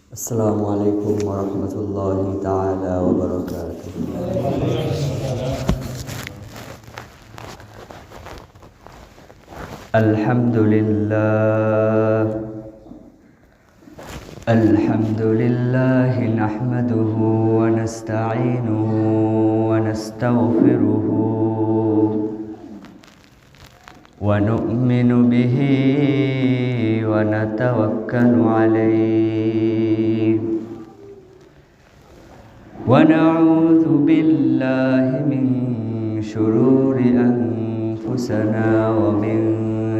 السلام عليكم ورحمة الله تعالى وبركاته. الحمد لله نحمده ونستعينه ونستغفره ونؤمن به ونتوكل عليه ونعوذ بالله من شرور أنفسنا ومن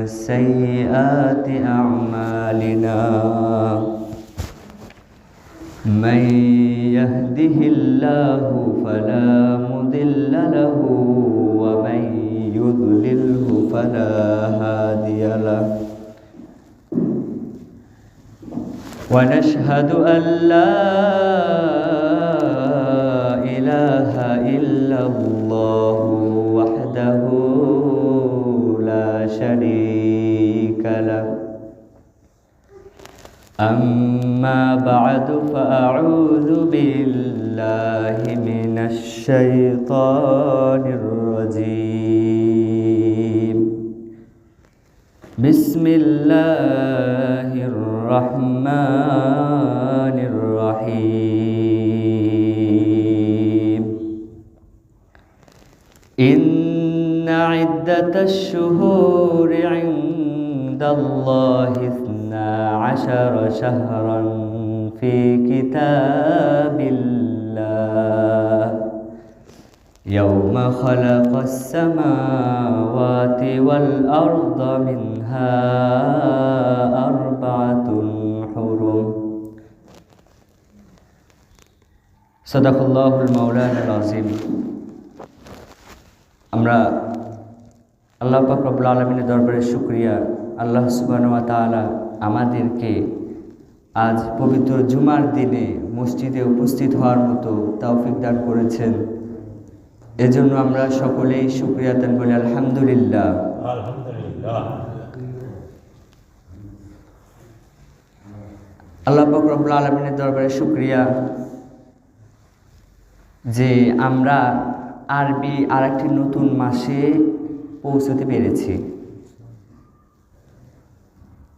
سيئات أعمالنا من يهده الله فلا مضل له ومن يضلله فلا هادي له ونشهد أن لا إله إلا الله وحده لا شريك له. أما بعد فأعوذ بالله من الشيطان الرجيم. بسم الله الرحمن الرحيم. إن عدة الشهور عند الله 12 شهرا في كتاب الله يوم خلق السماوات والأرض منها 4 حرم. صدق الله المولانا العظيم. আমরা আল্লাহ পাক রব্বুল আলামিনের দরবারে শুকরিয়া, আল্লাহ সুবহানাহু ওয়া তাআলা আমাদেরকে আজ পবিত্র জুমার দিনে মসজিদে উপস্থিত হওয়ার মতো তৌফিক দান করেছেন। এজন্য আমরা সকলেই শুকরিয়া আদান বলি আলহামদুলিল্লাহ। আল্লাহ পাক রব্বুল আলামিনের দরবারে শুকরিয়া যে আমরা আরবি আরেকটি নতুন মাসে পৌঁছতে পেরেছি।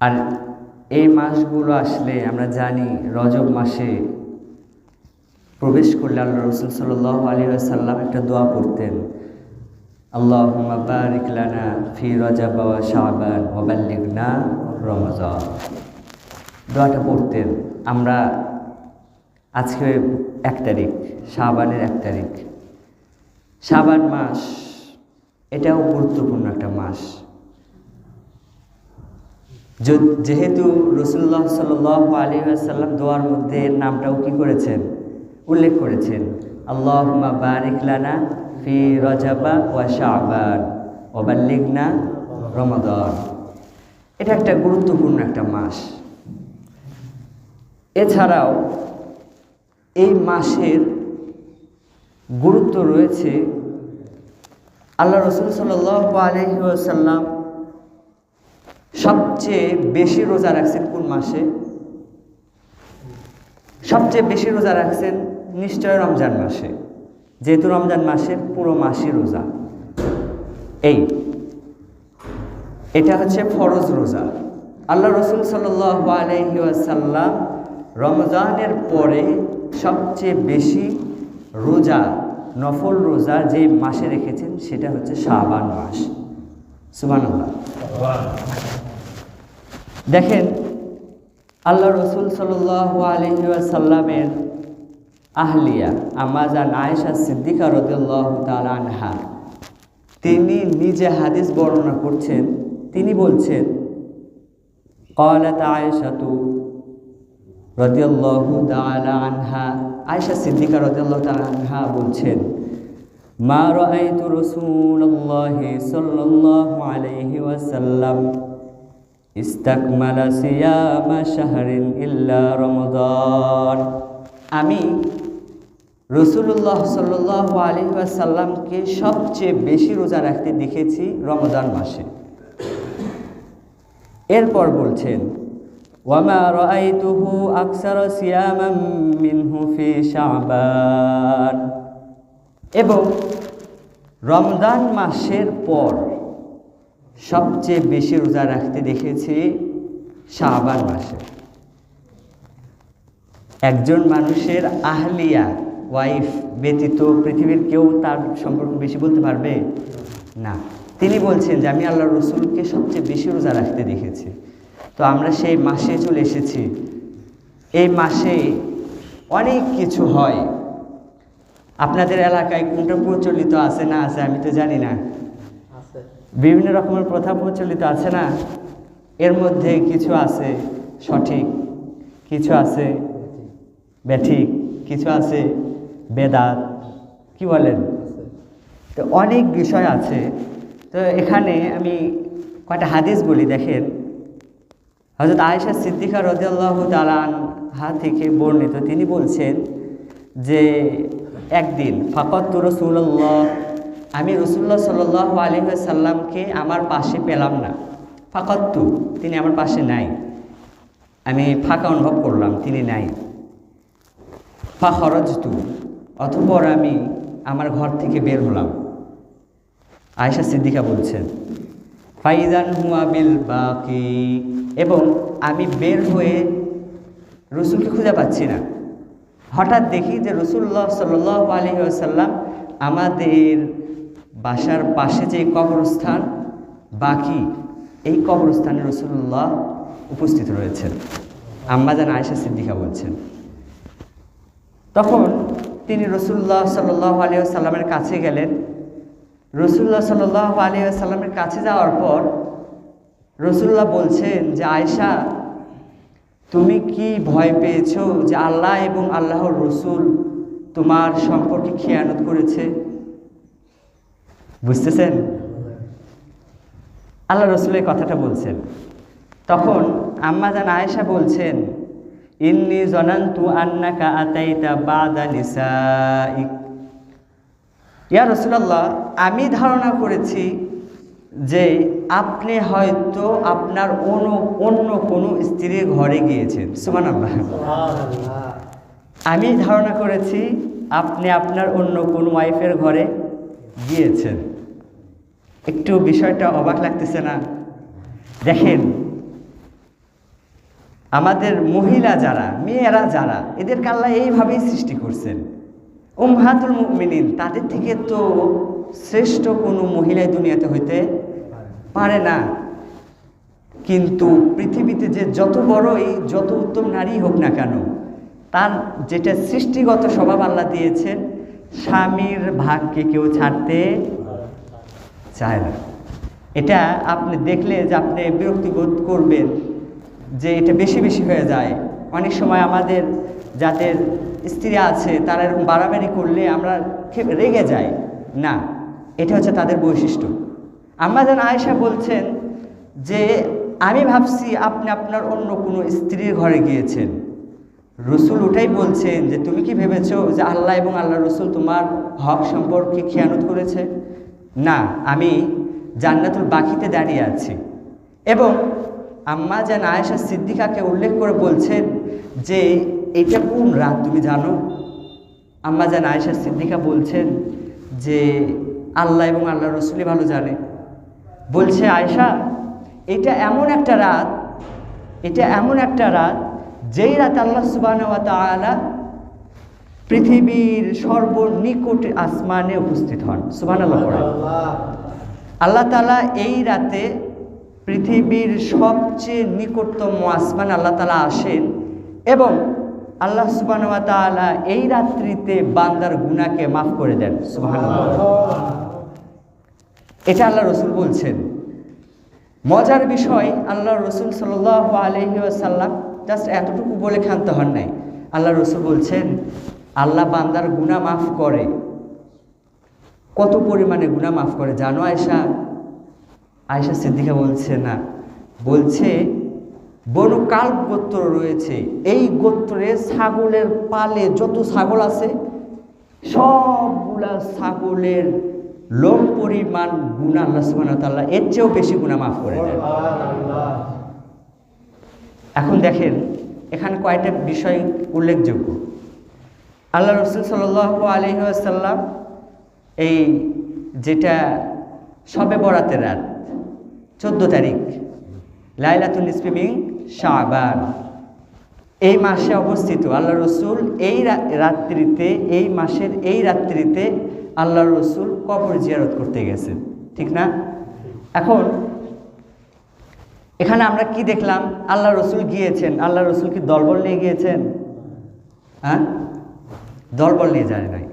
আর এই মাসগুলো আসলে আমরা জানি রজব মাসে প্রবেশ করলে আল্লাহ রাসূল সাল্লাল্লাহু আলাইহি ওয়াসাল্লাম একটা দোয়া পড়তেন, আল্লাহুম্মা বারিক লানা ফি রজব ওয়া শাবান ওয়া বাল্লিগনা রমজান। দোয়াটা পড়তেন। আমরা আজকে 1 তারিখ, শাবানের 1 তারিখ। শাবান মাস এটাও গুরুত্বপূর্ণ একটা মাস। যেহেতু রাসূলুল্লাহ সাল্লাল্লাহু আলাইহি ওয়াসাল্লাম দোয়ার মধ্যে এর নামটাও কি করেছেন, উল্লেখ করেছেন, আল্লাহুম্মা বারিক লানা ফি রজব ওয়া শাবান ওয়া বাল্লিগনা রমাদান। এটা একটা গুরুত্বপূর্ণ একটা মাস। এছাড়াও এই মাসের গুরুত্ব রয়েছে। আল্লাহ রাসূল সাল্লাল্লাহু আলাইহি ওয়াসাল্লাম সবচেয়ে বেশি রোজা রাখছেন কোন মাসে? সবচেয়ে বেশি রোজা রাখছেন নিশ্চয় রমজান মাসে, যেহেতু রমজান মাসের পুরো মাসই রোজা। এটা হচ্ছে ফরজ রোজা। আল্লাহ রাসূল সাল্লাল্লাহু আলাইহি ওয়াসাল্লাম রমজানের পরে সবচেয়ে বেশি রোজা, নফল রোজা যে মাসে রেখেছেন সেটা হচ্ছে শাবান মাস। সুবহানাল্লাহ। দেখেন, আল্লাহ রাসূল সাল্লাল্লাহু আলাইহি ওয়াসাল্লামের আহলিয়া আম্মা জান আয়েশা সিদ্দিকা রাদিয়াল্লাহু তাআলা আনহা, তিনি নিজে হাদিস বর্ণনা করছেন। তিনি বলছেন, ক্বালাত আয়েশাতু রাদিয়াল্লাহু তাআলা আনহা, আয়েশা সিদ্দিকা রাদিয়াল্লাহু তাআলা আনহা বলছেন, মা রাআইতু রাসূলুল্লাহি সাল্লাল্লাহু আলাইহি ওয়াসাল্লাম ইস্তাকমালা সিয়ামা শাহরিন ইল্লা রমাদান। আমি রাসূলুল্লাহ সাল্লাল্লাহু আলাইহি ওয়াসাল্লামকে সবচেয়ে বেশি রোজা রাখতে দেখেছি রমজান মাসে। এরপর বলছেন, ওয়ামা রাআইতুহু আকসারা সিয়ামান মিনহু ফি শাবান, এবং রমজান মাসের পর সবচেয়ে বেশি রোজা রাখতে দেখেছি শাবান মাসে। একজন মানুষের আহলিয়া ওয়াইফ ব্যতীত পৃথিবীর কেউ তার সম্পর্কে বেশি বলতে পারবে না। তিনি বলছেন যে আমি আল্লাহর রসুলকে সবচেয়ে বেশি রোজা রাখতে দেখেছি। তো আমরা সেই মাসে চলে এসেছি। এই মাসে অনেক কিছু হয়। আপনাদের এলাকায় কোনটা প্রচলিত আছে না আছে আমি তো জানি না, বিভিন্ন রকমের প্রথা প্রচলিত আছে না। এর মধ্যে কিছু আছে সঠিক, কিছু আছে ব্যাঠিক, কিছু আছে বেদাত, কি বলেন? তো অনেক বিষয় আছে। তো এখানে আমি কয়টা হাদিস বলি, দেখেন। হযরত আয়েশা সিদ্দিকা রাদিয়াল্লাহু তাআলা আনহা থেকে বর্ণিত, তিনি বলছেন যে একদিন ফাকাতু রাসূলুল্লাহ, আমি রাসূলুল্লাহ সাল্লাল্লাহু আলাইহি ওয়াসাল্লামকে আমার পাশে পেলাম না। ফাকাতু, তিনি আমার পাশে নাই, আমি ফাঁকা অনুভব করলাম তিনি নাই। ফাখরাজতু, অতঃপর আমি আমার ঘর থেকে বের হলাম। আয়েশা সিদ্দিকা বলছেন ফাইজান হুয়া বিল বাকি, এবং আমি বের হয়ে রসুলকে খুঁজে পাচ্ছি না। হঠাৎ দেখি যে রাসূলুল্লাহ সাল্লাল্লাহু আলাইহি ওয়াসাল্লাম আমাদের বাসার পাশে যে কবরস্থান বাকি, এই কবরস্থানে রাসূলুল্লাহ উপস্থিত রয়েছেন। আম্মাজান আয়েশা সিদ্দিকা বলছেন, তখন তিনি রাসূলুল্লাহ সাল্লাল্লাহু আলাইহি ওয়াসাল্লামের কাছে গেলেন। রাসূলুল্লাহ সাল্লাল্লাহু আলাইহি ওয়াসাল্লামের কাছে যাওয়ার পর রাসূলুল্লাহ বলছেন যে আয়েশা, তুমি কি ভয় পেয়েছো যে আল্লাহ এবং আল্লাহর রসুল তোমার সম্পর্কে খেয়ানত করেছে? বুঝতেছেন? আল্লাহ রসুলের কথাটা বলছেন। তখন আম্মাজান আয়েশা বলছেন, ইন্নী জনান্তু আন্নাকা আতাইতা বাদা নিসাইক, ইয়া রাসূলুল্লাহ, আমি ধারণা করেছি যে আপনি হয়তো আপনার অন্য কোনো স্ত্রীর ঘরে গিয়েছেন। সুবহানাল্লাহ। আমি ধারণা করেছি আপনি আপনার অন্য কোনো ওয়াইফের ঘরে গিয়েছেন। একটু বিষয়টা অবাক লাগতেছে না? দেখেন, আমাদের মহিলা যারা, মেয়েরা যারা, এদেরকে আল্লাহ এইভাবেই সৃষ্টি করছেন। উম্মাহাতুল মুমিনিন, তাদের থেকে তো শ্রেষ্ঠ কোনো মহিলাই দুনিয়াতে হইতে পারে না। কিন্তু পৃথিবীতে যে যত বড়ই, যত উত্তম নারী হোক না কেন, তার যেটা সৃষ্টিগত স্বভাব আল্লাহ দিয়েছেন, স্বামীর ভাগকে কেউ ছাড়তে চায় না। এটা আপনি দেখলে যে আপনি বিরক্তিবোধ করবেন যে এটা বেশি বেশি হয়ে যায়। অনেক সময় আমাদের যাদের স্ত্রী আছে তারা এরকম বাড়াবাড়ি করলে আমরা রেগে যাই না, এটা হচ্ছে তাদের বৈশিষ্ট্য। আম্মাজান আয়েশা বলছেন যে আমি ভাবছি আপনি আপনার অন্য কোনো স্ত্রীর ঘরে গিয়েছেন। রসুল ওটাই বলছেন যে তুমি কি ভেবেছো যে আল্লাহ এবং আল্লাহ রসুল তোমার হক সম্পর্কে খেয়ানত করেছে? না, আমি জান্নাতুল বাকিতে দাঁড়িয়ে আছি। এবং আম্মাজান আয়েশা সিদ্দিকাকে উল্লেখ করে বলছেন যে এটা কোন রাত তুমি জানো? আম্মাজান আয়েশা সিদ্দিকা বলছেন যে আল্লাহ এবং আল্লাহ রসুলই ভালো জানে। বলছে আয়েশা, এটা এমন একটা রাত, এটা এমন একটা রাত যেই রাত আল্লাহ সুবহানাহু ওয়া তাআলা পৃথিবীর সর্বনিকট আসমানে উপস্থিত হন। সুবহানাল্লাহ। আল্লাহ তাআলা এই রাতে পৃথিবীর সবচেয়ে নিকটতম আসমান আল্লাহ তাআলা আসেন এবং আল্লাহ সুবহানাহু ওয়া তাআলা এই রাত্রিতে বান্দার গুনাহকে মাফ করে দেন। সুবহানাল্লাহ। এটা আল্লাহ রসুল বলছেন। মজার বিষয়, আল্লাহ রসুল সাল্লাল্লাহু আলাইহি ওয়াসাল্লাম জাস্ট এতটুকু বলে ক্ষান্ত হন নাই। আল্লাহ রসুল বলছেন আল্লাহ বান্দার গুনাহ মাফ করে। কত পরিমাণে গুনাহ মাফ করে জানো আয়েশা? আয়েশা সিদ্দিকা বলছে না, বলছে বনু কালব গোত্র রয়েছে, এই গোত্রে ছাগলের পালে যত ছাগল আছে সবগুলা ছাগলের লোম পরিমাণ গুনাহ আল্লাহ সুবহানাহু ওয়া তাআলা এর চেয়েও বেশি গুনাহ মাফ করে দেন। এখন দেখেন এখানে কয়টা বিষয় উল্লেখযোগ্য। আল্লাহ রসুল সাল্লাল্লাহু আলাইহি ওয়াসাল্লাম এই যেটা শবে বরাতের রাত 14 তারিখ লাইলাতুল নিসফি মিন শাবান, এই মাসে অবস্থিত আল্লাহ রসুল এই রাত্রিতে, এই মাসের এই রাত্রিতে আল্লাহ রসুল কবর জিয়ারত করতে গেছেন, ঠিক না? এখন এখানে আমরা কি দেখলাম? আল্লাহ রসুল গিয়েছেন। আল্লাহ রসুল কি দলবল নিয়ে গিয়েছেন? হ্যাঁ, দলবল নিয়ে যায় নাই।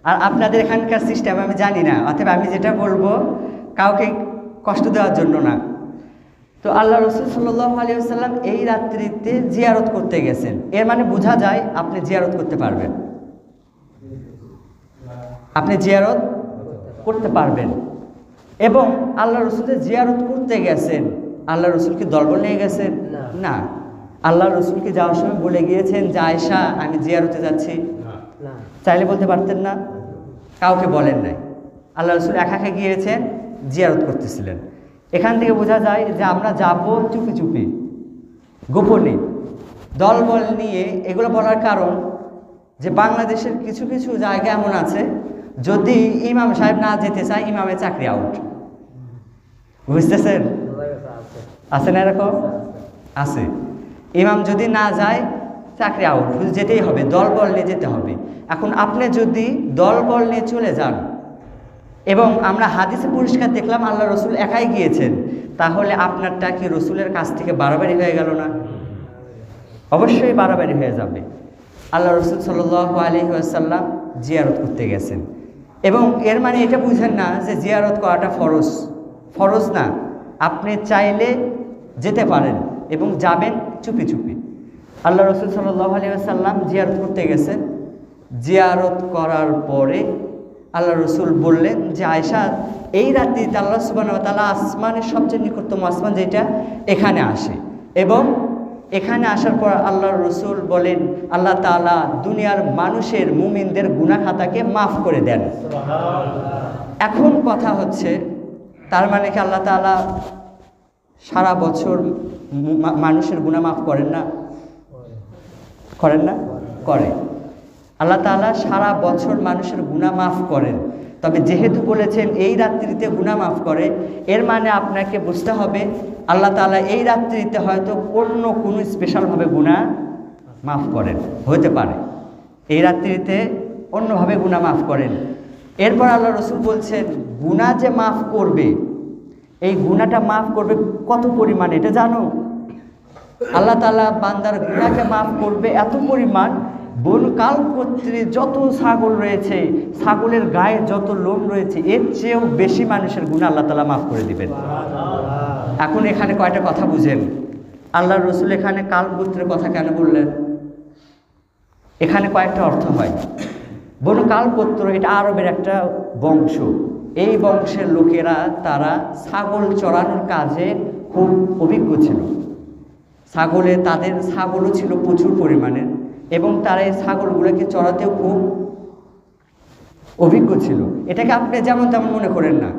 আর আপনাদের এখানকার সিস্টেম আমি জানি না, অতএব আমি যেটা বলবো কাউকে কষ্ট দেওয়ার জন্য না। তো আল্লাহ রসুল সাল্লাল্লাহু আলাইহি ওয়াসাল্লাম এই রাত্রিতে জিয়ারত করতে গেছেন, এর মানে বোঝা যায় আপনি জিয়ারত করতে পারবেন, আপনি জিয়ারত করতে পারবেন। এবং আল্লাহ রসুল জিয়ারত করতে গেছেন, আল্লাহ রসুল কি দলবল নিয়ে গেছেন? না। আল্লাহ রসুলকে যাওয়ার সময় বলে গিয়েছেন যে আয়েশা আমি জিয়ারতে যাচ্ছি? চাইলে বলতে পারতেন না, কাউকে বলেন নাই। আল্লাহ রসুল একা গিয়েছেন, জিয়ারত করতেছিলেন। এখান থেকে বোঝা যায় যে আমরা যাব চুপি চুপি, গোপনে। দলবল নিয়ে এগুলো বলার কারণ যে বাংলাদেশের কিছু কিছু জায়গা এমন আছে, যদি ইমাম সাহেব না যেতে চায় ইমামের চাকরি আউট। বুঝতেছেন? আছে না এরকম? আছে। ইমাম যদি না যায় চাকরি আউট, যেতেই হবে, দলবল নিয়ে যেতে হবে। এখন আপনি যদি দলবল নিয়ে চলে যান, এবং আমরা হাদিসে পরিষ্কার দেখলাম আল্লাহ রসুল একাই গিয়েছেন, তাহলে আপনারটা কি রসুলের কাছ থেকে বাড়াবাড়ি হয়ে গেল না? অবশ্যই বাড়াবাড়ি হয়ে যাবে। আল্লাহ রসুল সাল্লাল্লাহু আলাইহি ওয়াসাল্লাম জিয়ারত করতে গেছেন, এবং এর মানে এটা বুঝেন না যে জিয়ারত করাটা ফরজ। ফরজ না, আপনি চাইলে যেতে পারেন এবং যাবেন চুপি চুপি। আল্লাহ রসুল সাল্লাল্লাহু আলাইহি ওয়াসাল্লাম জিয়ারত করতে গেছেন। জিয়ারত করার পরে আল্লাহ রসুল বললেন যে আয়েশা এই রাত্রিতে আল্লাহ সুবহানাহু ওয়া তাআলা আসমানের সবচেয়ে নিকটতম আসমান যেটা, এখানে আসে, এবং এখানে আসার পর আল্লাহ রসুল বলেন আল্লাহ তাআলা দুনিয়ার মানুষের মুমিনদের গুনাহ খাতাকে মাফ করে দেন। এখন কথা হচ্ছে, তার মানে কি আল্লাহ তাআলা সারা বছর মানুষের গুনাহ মাফ করেন না? করেন না? করে। আল্লাহ তাআলা সারা বছর মানুষের গুনাহ মাফ করেন, তবে যেহেতু বলেছেন এই রাত্রিতে গুনাহ মাফ করে, এর মানে আপনাকে বুঝতে হবে আল্লাহ তাআলা এই রাত্রিতে হয়তো অন্য কোনো স্পেশালভাবে গুনাহ মাফ করেন, হতে পারে এই রাত্রিতে অন্যভাবে গুনাহ মাফ করেন। এরপর আল্লাহ রসুল বলছেন গুনাহ যে মাফ করবে, এই গুনাহটা মাফ করবে কত পরিমাণ এটা জানো? আল্লাহ তাআলা বান্দার গুনাহকে মাফ করবে এত পরিমাণ, বনু কালকোত্রে যত ছাগল রয়েছে, ছাগলের গায়ে যত লোম রয়েছে, এর চেয়েও বেশি মানুষের গুনাহ আল্লাহ তাআলা মাফ করে দিবেন। এখন এখানে কয়টা কথা বুঝেন। আল্লাহ রসুল এখানে কালগোত্রের কথা কেন বললেন? এখানে কয়েকটা অর্থ হয়। বনু কালগোত্র এটা আরবের একটা বংশ। এই বংশের লোকেরা তারা ছাগল চড়ানোর কাজে খুব অভিজ্ঞ ছিল। তাদের ছাগলও ছিল প্রচুর পরিমাণের, এবং তারা এই ছাগলগুলোকে চড়াতেও খুব অভিজ্ঞ ছিল। এটাকে আপনি যেমন তেমন মনে করেন না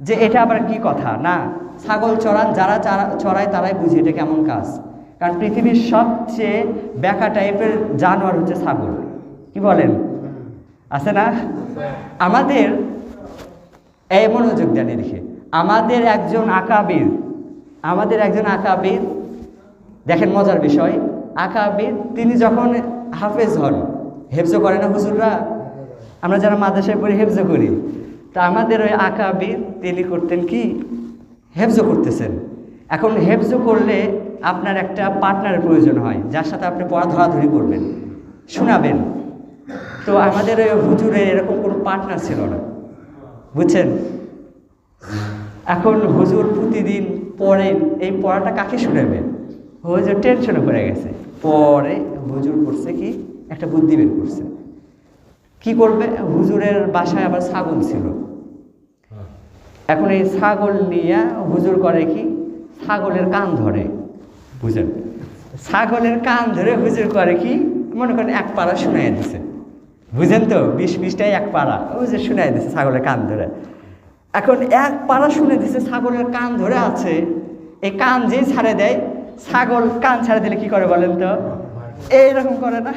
যে এটা আবার কি কথা, না। ছাগল চড়ান যারা চড়ায় তারাই বুঝে এটা কেমন কাজ। কারণ পৃথিবীর সবচেয়ে বেকা টাইপের জানোয়ার হচ্ছে ছাগল, কি বলেন? আছে না? আমাদের এই মনোযোগ দেন এদিকে, আমাদের একজন আকাবির, দেখেন মজার বিষয়, আকাবির তিনি যখন হাফেজ হন, হেফজ করে না হুজুররা, আমরা যারা মাদ্রাসায় পড়ে হেফজ করি, তা আমাদের ওই আকাবির তিনি করতেন কি, হেফজ করতেছেন। এখন হেফজ করলে আপনার একটা পার্টনারের প্রয়োজন হয়, যার সাথে আপনি পড়া ধরাধরি করবেন, শোনাবেন। তো আমাদের ওই হুজুরের এরকম কোনো পার্টনার ছিল না, বুঝছেন? এখন হুজুর প্রতিদিন পড়েন, এই পড়াটা কাকে শোনাবেন? হুজুর টেনশনে পড়ে গেছে। পরে হুজুর করছে কি, একটা বুদ্ধি বের করছে। কি করবে? হুজুরের বাসায় আবার ছাগল ছিল। এখন এই ছাগল নিয়ে হুজুর করে কি, ছাগলের কান ধরে, বুঝলেন? ছাগলের কান ধরে হুজুর করে কি, মনে করেন এক পাড়া শুনাই দিছে, বুঝেন তো? 20-20টাই এক পাড়া হুজুর শুনাই দিছে ছাগলের কান ধরে। এখন এক পাড়া শুনে দিছে, ছাগলের কান ধরে আছে, এই কান যেই ছাড়ে দেয়, ছাগল কান ছাড়া দিলে কি করে বলেন তো? এইরকম করে না?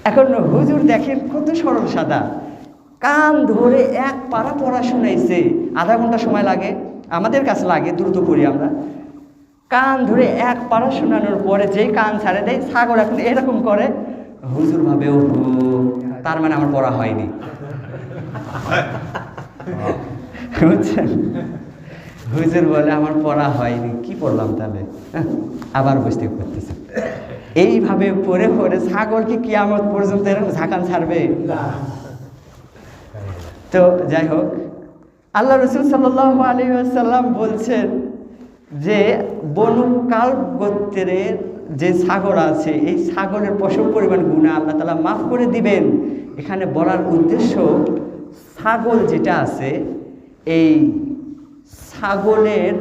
এখন হুজুর দেখেন কত সরল সাদা, কান ধরে এক পারা পড়া শুনাইছে, আধা ঘন্টা সময় লাগে, আমাদের কাছে লাগে, দ্রুত করি আমরা। কান ধরে এক পারা শোনানোর পরে যেই কান ছাড়ে দেয়, ছাগল এখন এরকম করে। হুজুর ভাবে ও তার মানে আমার পড়া হয়নি, বুঝছেন? হুজুর বলে আমার পড়া হয়নি, কি পড়লাম তাহলে? আবার বুঝতে করতেছে। এইভাবে পড়ে পড়ে ছাগল কি কিয়ামত পর্যন্ত এরকম ঝাঁকান ছাড়বে? তো যাই হোক, আল্লাহ রসুল সাল্লাল্লাহু আলাইহি ওয়াসাল্লাম বলছেন যে বনু কালব গোত্রের যে ছাগল আছে, এই ছাগলের প্রচুর পরিমাণ গুনাহ আল্লাহ তাআলা মাফ করে দিবেন। এখানে বলার উদ্দেশ্য, ছাগল যেটা আছে, এই ছাগলের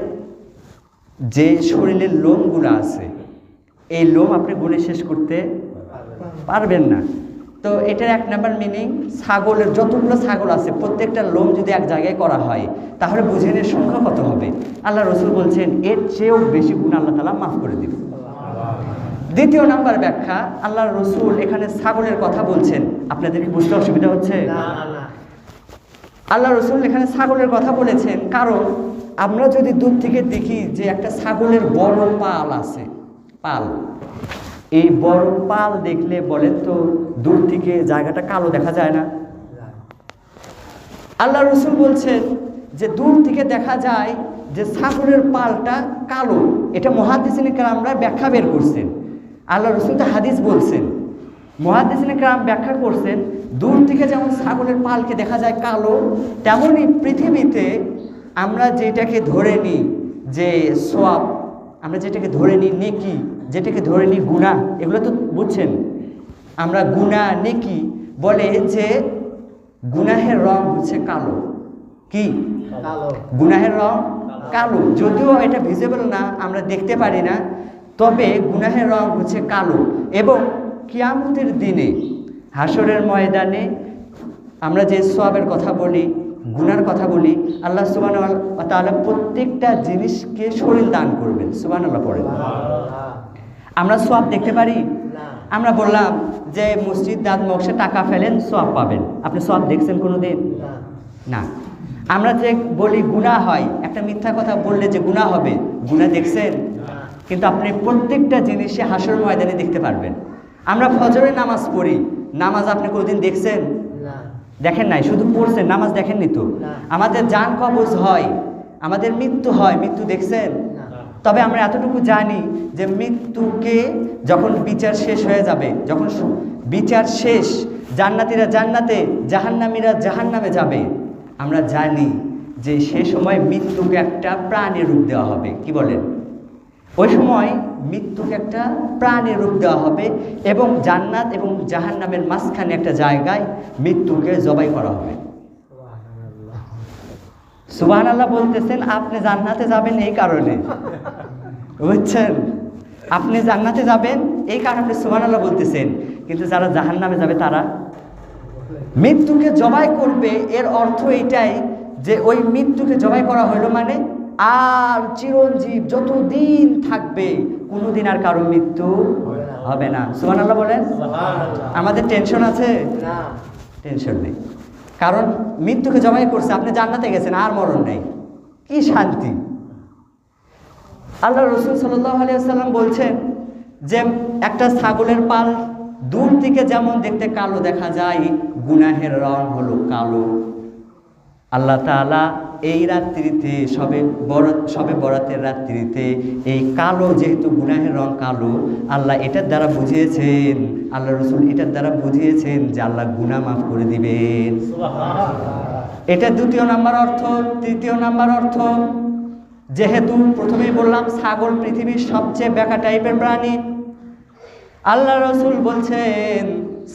যে শরীরের লোমগুলো আছে, এই লোম আপনি গুণে শেষ করতে পারবেন না। তো এটার এক নাম্বার মিনিং, ছাগলের যতগুলো ছাগল আছে প্রত্যেকটা লোম যদি এক জায়গায় করা হয় তাহলে বুঝেন এর সংখ্যা কত হবে। আল্লাহ রসুল বলছেন এর চেয়েও বেশি গুণ আল্লাহ তাআলা মাফ করে দিবেন। দ্বিতীয় নাম্বার ব্যাখ্যা, আল্লাহ রসুল এখানে ছাগলের কথা বলছেন। আপনাদের কি বুঝতে অসুবিধা হচ্ছে? আল্লাহ রসুল এখানে ছাগলের কথা বলেছেন কারণ আমরা যদি দূর থেকে দেখি যে একটা ছাগলের বড় পাল আছে, পাল, এই বড় পাল দেখলে বলেন তো দূর থেকে জায়গাটা কালো দেখা যায় না? আল্লাহ রসুল বলছেন যে দূর থেকে দেখা যায় যে ছাগলের পালটা কালো। এটা মুহাদ্দিসিনে কেরামরা ব্যাখ্যা বের করছেন। আল্লাহ রসুল তো হাদিস বলছেন, মুহাদ্দিসিনে কেরাম ব্যাখ্যা করছেন দূর থেকে যেমন ছাগলের পালকে দেখা যায় কালো, তেমনই পৃথিবীতে আমরা যেটাকে ধরে নিই যে সওয়াব, আমরা যেটাকে ধরে নিই নেকি, যেটাকে ধরে নিই গুনাহ, এগুলো তো বুঝছেন। আমরা গুনাহ নেকি বলে যে গুনাহের রং হচ্ছে কালো। কি কালো? গুনাহের রং কালো, যদিও এটা ভিজিবল না, আমরা দেখতে পারি না, তবে গুনাহের রং হচ্ছে কালো। এবং কিয়ামতের দিনে হাসরের ময়দানে আমরা যে সওয়াবের কথা বলি, গুনার কথা বলি, আল্লাহ সুবহানাহু ওয়া তাআলা প্রত্যেকটা জিনিসকে শরীর দান করবেন। সুবহানাল্লাহ পড়েন। আমরা সওয়াব দেখতে পারি? আমরা বললাম যে মসজিদ দান বক্সে টাকা ফেলেন সওয়াব পাবেন, আপনি সওয়াব দেখছেন কোনোদিন? না। আমরা যে বলি গুনাহ হয়, একটা মিথ্যা কথা বললে যে গুনাহ হবে, গুনাহ দেখছেন? কিন্তু আপনি প্রত্যেকটা জিনিসে হাসরের ময়দানে দেখতে পারবেন। আমরা ফজরের নামাজ পড়ি, নামাজ আপনি কোনোদিন দেখছেন? দেখেন নাই, শুধু পড়ছেন, নামাজ দেখেননি তো। আমাদের জান কবজ হয়, আমাদের মৃত্যু হয়, মৃত্যু দেখছেন? তবে আমরা এতটুকু জানি যে মৃত্যুকে যখন বিচার শেষ হয়ে যাবে, যখন বিচার শেষ, জান্নাতীরা জান্নাতে, জাহান্নামীরা জাহান্নামে যাবে, আমরা জানি যে সে সময় মৃত্যুকে একটা প্রাণের রূপ দেওয়া হবে। কি বলেন? ওই সময় মৃত্যুকে একটা প্রাণের রূপ দেওয়া হবে এবং জান্নাত এবং জাহান্নামের মাঝখানে একটা জায়গায় মৃত্যুকে জবাই করা হবে। সুবহানাল্লাহ বলতেছেন, আপনি জান্নাতে যাবেন এই কারণে, বুঝছেন? আপনি জান্নাতে যাবেন এই কারণে সুবহানাল্লাহ বলতেছেন, কিন্তু যারা জাহান্নামে যাবে তারা মৃত্যুকে জবাই করবে। এর অর্থ এটাই যে ওই মৃত্যুকে জবাই করা হলো মানে আর চিরঞ্জীব যতদিন থাকবে কোনোদিন আর কারো মৃত্যু হবে না। সুবহানাল্লাহ বলেন। আমাদের টেনশন আছে? টেনশন নেই, কারণ মৃত্যুকে জবাই করছে, আপনি জান্নাতে গেছেন, আর মরণ নেই। কি শান্তি! আল্লাহ রসুল সাল্লাল্লাহু আলাইহি ওয়াসাল্লাম বলছেন যে একটা ছাগলের পাল দূর থেকে যেমন দেখতে কালো দেখা যায়, গুনাহের রং হলো কালো। আল্লাহ তাআলা এই রাত্রিতে সবে বরাতের রাত্রিতে এই কালো, যেহেতু গুনাহের রং কালো, আল্লাহ এটার দ্বারা বুঝিয়েছেন, আল্লাহ রসুল এটার দ্বারা বুঝিয়েছেন যে আল্লাহ গুনাহ মাফ করে দিবেন। এটা দ্বিতীয় নাম্বার অর্থ। তৃতীয় নাম্বার অর্থ, যেহেতু প্রথমেই বললাম ছাগল পৃথিবীর সবচেয়ে বেকা টাইপের প্রাণী, আল্লাহ রসুল বলছেন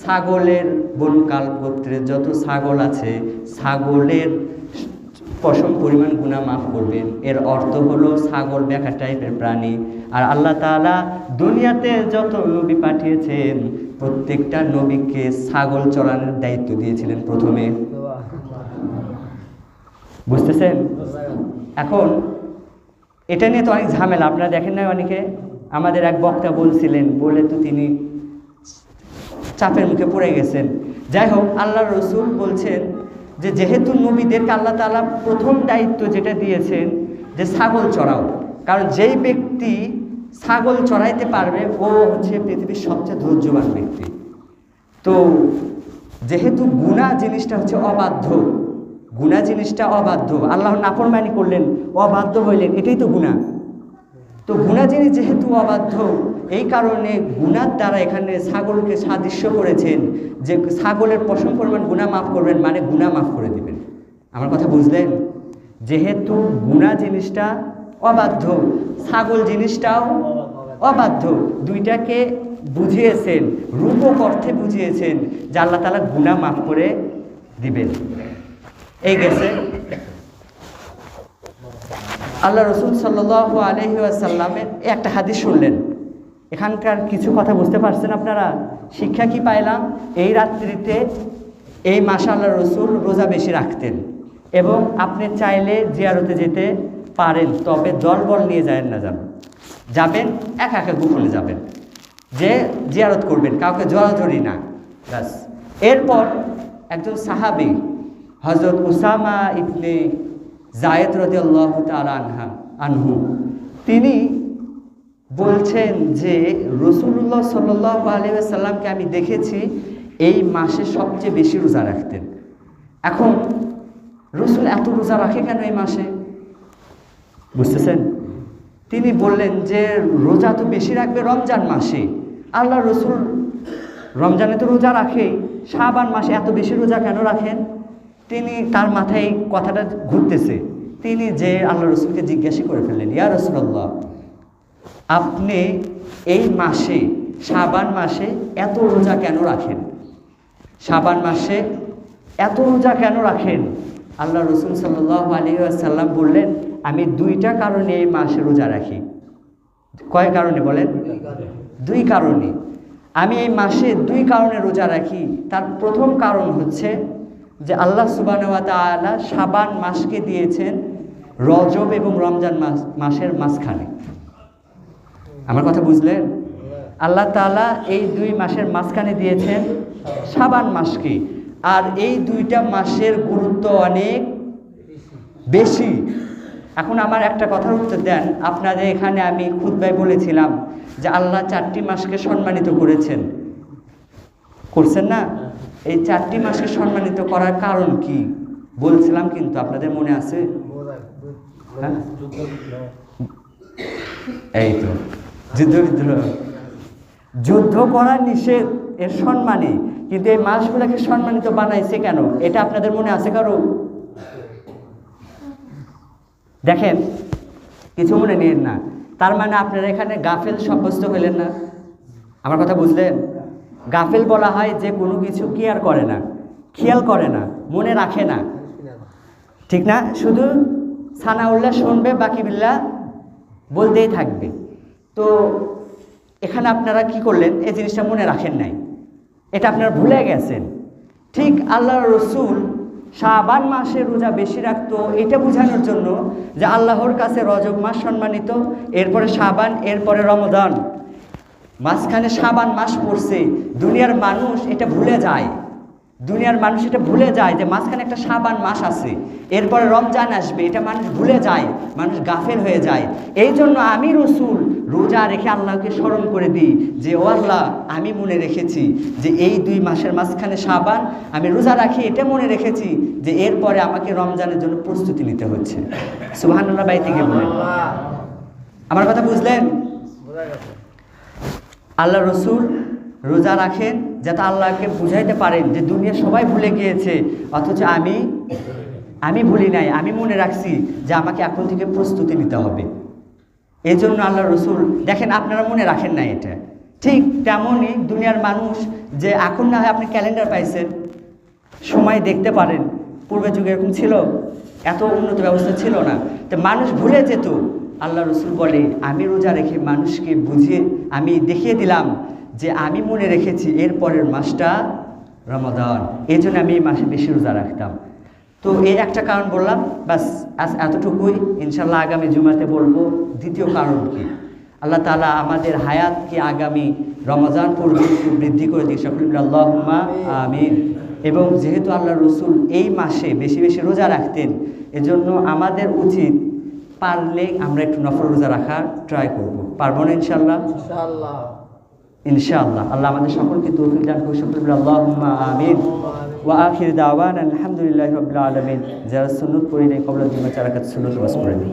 ছাগলের বনু কালব গোত্রের যত ছাগল আছে, ছাগলের পশম পরিমাণ গুনাহ মাফ করবেন। এর অর্থ হলো ছাগল বেকা টাইপের প্রাণী। আর আল্লাহ তাআলা দুনিয়াতে যত নবী পাঠিয়েছেন প্রত্যেকটা নবীকে ছাগল চড়ানোর দায়িত্ব দিয়েছিলেন প্রথমে। বুঝতেছেন? এখন এটা নিয়ে তো অনেক ঝামেলা, আপনারা দেখেন না? অনেকে আমাদের এক বক্তা বলছিলেন, বলে তো তিনি চাপের মুখে পড়ে গেছেন। যাই হোক, আল্লাহ রসুল বলছেন যে যেহেতু নবীদেরকে আল্লাহ তাআলা প্রথম দায়িত্ব যেটা দিয়েছেন যে ছাগল চড়াও, কারণ যেই ব্যক্তি ছাগল চড়াইতে পারবে ও হচ্ছে পৃথিবীর সবচেয়ে ধৈর্যবান ব্যক্তি। তো যেহেতু গুনাহ জিনিসটা হচ্ছে অবাধ্য, গুনাহ জিনিসটা অবাধ্য, আল্লাহর নাফরমানি করলেন, অবাধ্য হইলেন, এটাই তো গুনাহ। তো গুনাহ জিনিস যেহেতু অবাধ্য, এই কারণে গুনার দ্বারা এখানে ছাগলকে সাদৃশ্য করেছেন যে ছাগলের পশম পরিমাণ গুনাহ মাফ করবেন, মানে গুনাহ মাফ করে দিবেন। আমার কথা বুঝলেন? যেহেতু গুনাহ জিনিসটা অবাধ্য, ছাগল জিনিসটাও অবাধ্য, দুইটাকে বুঝিয়েছেন, রূপক অর্থে বুঝিয়েছেন যে আল্লাহ তাআলা গুনাহ মাফ করে দিবেন। এই গেছে আল্লাহ রসুল সাল্লাল্লাহু আলাইহি ওয়াসাল্লামের একটা হাদিস শুনলেন। এখানকার কিছু কথা বুঝতে পারছেন আপনারা? শিক্ষা কি পাইলাম? এই রাত্রিতে এই মাসে আল্লাহ রসুল রোজা বেশি রাখতেন, এবং আপনি চাইলে জিয়ারতে যেতে পারেন, তবে দলবল নিয়ে যায় না, যাবেন একা একা গোপনে যাবেন, যে জিয়ারত করবেন, কাউকে জড়াজড়ি না, ব্যাস। এরপর একজন সাহাবী হযরত উসামা ইবনে যায়েদ রাদিয়াল্লাহু তাআলা আনহু, তিনি বলছেন যে রাসূলুল্লাহ সাল্লাল্লাহু আলাইহি ওয়াসাল্লামকে আমি দেখেছি এই মাসে সবচেয়ে বেশি রোজা রাখতেন। এখন রাসূল এত রোজা রাখে কেন এই মাসে? বুঝতেছেন? তিনি বললেন যে রোজা তো বেশি রাখবে রমজান মাসে, আল্লাহ রাসূল রমজানে তো রোজা রাখেই, শাবান মাসে এত বেশি রোজা কেন রাখেন? তিনি, তার মাথায় কথাটা ঘুরতেছে, তিনি যে আল্লাহ রসুলকে জিজ্ঞাসা করে ফেললেন, ইয়া রাসূলুল্লাহ, আপনি এই মাসে শাবান মাসে এত রোজা কেন রাখেন? শাবান মাসে এত রোজা কেন রাখেন? আল্লাহ রসুল সাল্লাল্লাহু আলাইহি ওয়াসাল্লাম বললেন, আমি দুইটা কারণে এই মাসে রোজা রাখি। কয় কারণে বলেন? দুই কারণে। আমি এই মাসে দুই কারণে রোজা রাখি। তার প্রথম কারণ হচ্ছে যে আল্লাহ সুবহানাহু ওয়া তাআলা শাবান মাসকে দিয়েছেন রজব এবং রমজান মাসের মাঝখানে। আমার কথা বুঝলেন? আল্লাহ তাআলা এই দুই মাসের মাঝখানে দিয়েছেন শাবান মাসকে, আর এই দুইটা মাসের গুরুত্ব অনেক বেশি। এখন আমার একটা কথার উত্তর দেন, আপনাদের এখানে আমি খুতবায় বলেছিলাম যে আল্লাহ 4টি মাসকে সম্মানিত করছেন না? এই 4টি মাসকে সম্মানিত করার কারণ কি বলছিলাম, কিন্তু আপনাদের মনে আছে? হ্যাঁ, এই তো যুদ্ধ করার নিষেধ, এর সম্মানে, কিন্তু এই মাসগুলোকে সম্মানিত বানাইছে কেন? এটা আপনাদের মনে আছে কারো? দেখেন, কিছু মনে নিন না, তার মানে আপনারা এখানে গাফেল সাব্যস্ত হইলেন না। আমার কথা বুঝলেন? গাফেল বলা হয় যে কোনো কিছু কেয়ার করে না, খেয়াল করে না, মনে রাখে না, ঠিক না? শুধু সানাউল্লাহ শুনবে, বাকি বিল্লাহ বলতেই থাকবে। তো এখানে আপনারা কি করলেন? এই জিনিসটা মনে রাখেন নাই, এটা আপনারা ভুলে গেছেন। ঠিক আল্লাহ রসুল শাবান মাসে রোজা বেশি রাখতো এটা বোঝানোর জন্য যে আল্লাহর কাছে রজব মাস সম্মানিত, এরপরে শাবান, এরপরে রমজান, মাঝখানে শাবান মাস পড়ছে। দুনিয়ার মানুষ এটা ভুলে যায়, যে মাঝখানে একটা শাবান মাস আছে, এরপরে রমজান আসবে, এটা মানুষ ভুলে যায়, মানুষ গাফেল হয়ে যায়। এই জন্য আমি রসুল রোজা রেখে আল্লাহকে স্মরণ করে দিই যে ও আল্লাহ, আমি মনে রেখেছি যে এই 2 মাসের মাঝখানে শাবান, আমি রোজা রাখি, এটা মনে রেখেছি যে এরপরে আমাকে রমজানের জন্য প্রস্তুতি নিতে হচ্ছে। সুবহানাল্লাহ বাই থেকে বলেন। আমার কথা বুঝলেন? আল্লাহ রসুল রোজা রাখেন যাতে আল্লাহকে বুঝাইতে পারেন যে দুনিয়া সবাই ভুলে গিয়েছে, অথচ আমি ভুলি নাই, আমি মনে রাখছি যে আমাকে এখন থেকে প্রস্তুতি নিতে হবে। এই জন্য আল্লাহ রসুল, দেখেন আপনারা মনে রাখেন না এটা, ঠিক তেমনই দুনিয়ার মানুষ যে এখন না হয় আপনি ক্যালেন্ডার পাইছেন, সময় দেখতে পারেন, পূর্বের যুগে এরকম ছিল, এত উন্নত ব্যবস্থা ছিল না, তো মানুষ ভুলে যেত। আল্লাহ রসুল বলে, আমি রোজা রেখে মানুষকে বুঝিয়ে আমি দেখিয়ে দিলাম যে আমি মনে রেখেছি এরপরের মাসটা রমাদান, এই জন্য আমি এই মাসে বেশি রোজা রাখতাম। তো এই একটা কারণ বললাম, বাস আজ এতটুকুই। ইনশাল্লাহ আগামী জুমাতে বলবো দ্বিতীয় কারণ কি। আল্লাহ তাআলা আমাদের হায়াতকে আগামী রমজান পর্যন্ত বৃদ্ধি করে দিক, সকলে বলি আল্লাহুম্মা আমিন। এবং যেহেতু আল্লাহ রসুল এই মাসে বেশি বেশি রোজা রাখতেন, এজন্য আমাদের উচিত পারলে আমরা একটু নফল রোজা রাখার ট্রাই করব। পারবো না ইনশাল্লাহ? ইনশাআল্লাহ। আল্লাহ আমাদের সকলকে তৌফিক দান করুন, সকলে বলি আল্লাহুম্মা আমিন। ওয়া আখির দাওয়ানা আলহামদুলিল্লাহি রাব্বিল আলামিন। যারা সুন্নাত পড়ে নেই কবলা দিন 4 রাকাত সুন্নাত নামাজ পড়ে নেই।